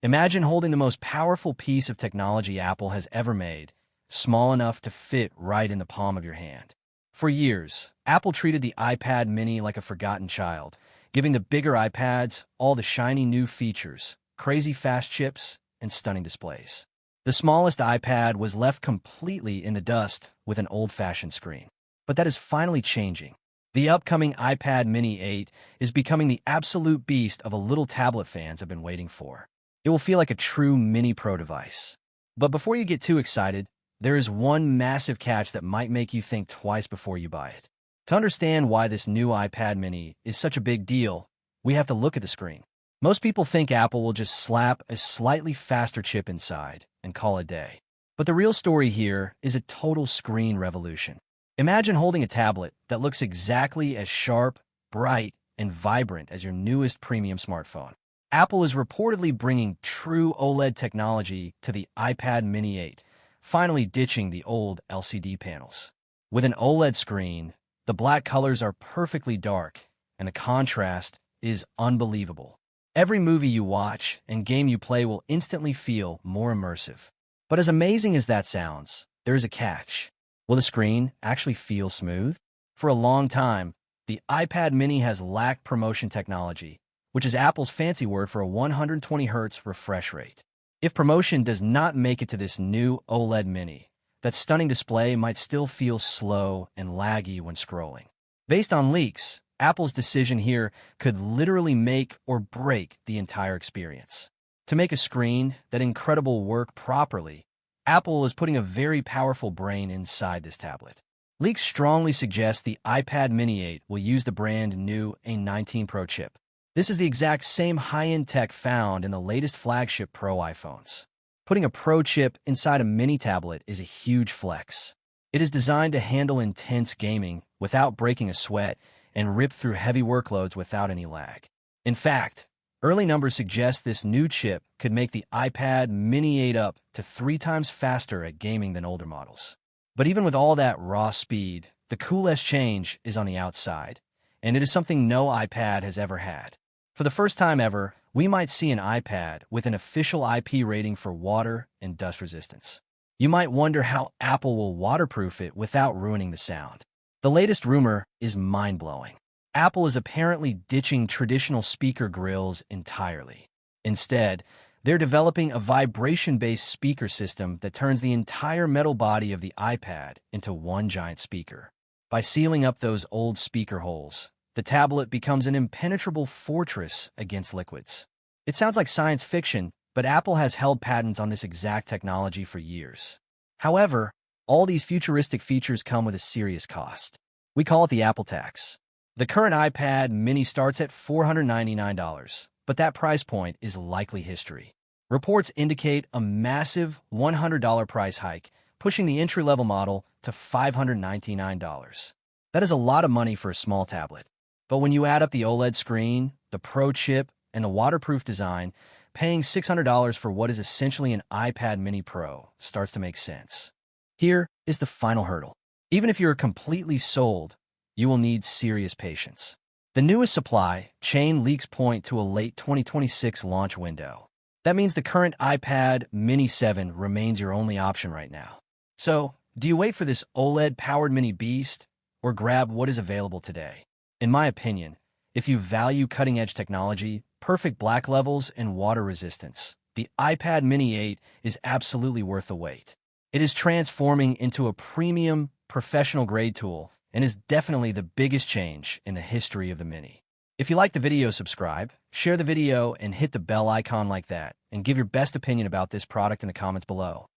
Imagine holding the most powerful piece of technology Apple has ever made, small enough to fit right in the palm of your hand. For years, Apple treated the iPad mini like a forgotten child, giving the bigger iPads all the shiny new features, crazy fast chips, and stunning displays. The smallest iPad was left completely in the dust with an old-fashioned screen. But that is finally changing. The upcoming iPad mini 8 is becoming the absolute beast of a little tablet fans have been waiting for. It will feel like a true mini Pro device. But before you get too excited, there is one massive catch that might make you think twice before you buy it. To understand why this new iPad mini is such a big deal, we have to look at the screen. Most people think Apple will just slap a slightly faster chip inside and call it a day. But the real story here is a total screen revolution. Imagine holding a tablet that looks exactly as sharp, bright, and vibrant as your newest premium smartphone. Apple is reportedly bringing true OLED technology to the iPad mini 8, finally ditching the old LCD panels. With an OLED screen, the black colors are perfectly dark, and the contrast is unbelievable. Every movie you watch and game you play will instantly feel more immersive. But as amazing as that sounds, there is a catch. Will the screen actually feel smooth? For a long time, the iPad mini has lacked promotion technology, which is Apple's fancy word for a 120Hz refresh rate. If promotion does not make it to this new OLED mini, that stunning display might still feel slow and laggy when scrolling. Based on leaks, Apple's decision here could literally make or break the entire experience. To make a screen that incredible work properly, Apple is putting a very powerful brain inside this tablet. Leaks strongly suggest the iPad mini 8 will use the brand new A19 Pro chip. This is the exact same high-end tech found in the latest flagship Pro iPhones. Putting a Pro chip inside a mini tablet is a huge flex. It is designed to handle intense gaming without breaking a sweat and rip through heavy workloads without any lag. In fact, early numbers suggest this new chip could make the iPad mini 8 up to 3 times faster at gaming than older models. But even with all that raw speed, the coolest change is on the outside, and it is something no iPad has ever had. For the first time ever, we might see an iPad with an official IP rating for water and dust resistance. You might wonder how Apple will waterproof it without ruining the sound. The latest rumor is mind-blowing. Apple is apparently ditching traditional speaker grills entirely. Instead, they're developing a vibration-based speaker system that turns the entire metal body of the iPad into one giant speaker. By sealing up those old speaker holes, the tablet becomes an impenetrable fortress against liquids. It sounds like science fiction, but Apple has held patents on this exact technology for years. However, all these futuristic features come with a serious cost. We call it the Apple tax. The current iPad mini starts at $499, but that price point is likely history. Reports indicate a massive $100 price hike, pushing the entry-level model to $599. That is a lot of money for a small tablet. But when you add up the OLED screen, the Pro chip, and the waterproof design, paying $600 for what is essentially an iPad mini Pro starts to make sense. Here is the final hurdle. Even if you're completely sold, you will need serious patience. The newest supply chain leaks point to a late 2026 launch window. That means the current iPad mini 7 remains your only option right now. So, do you wait for this OLED-powered mini beast, or grab what is available today? In my opinion, if you value cutting-edge technology, perfect black levels, and water resistance, the iPad mini 8 is absolutely worth the wait. It is transforming into a premium, professional-grade tool and is definitely the biggest change in the history of the Mini. If you like the video, subscribe, share the video, and hit the bell icon like that, and give your best opinion about this product in the comments below.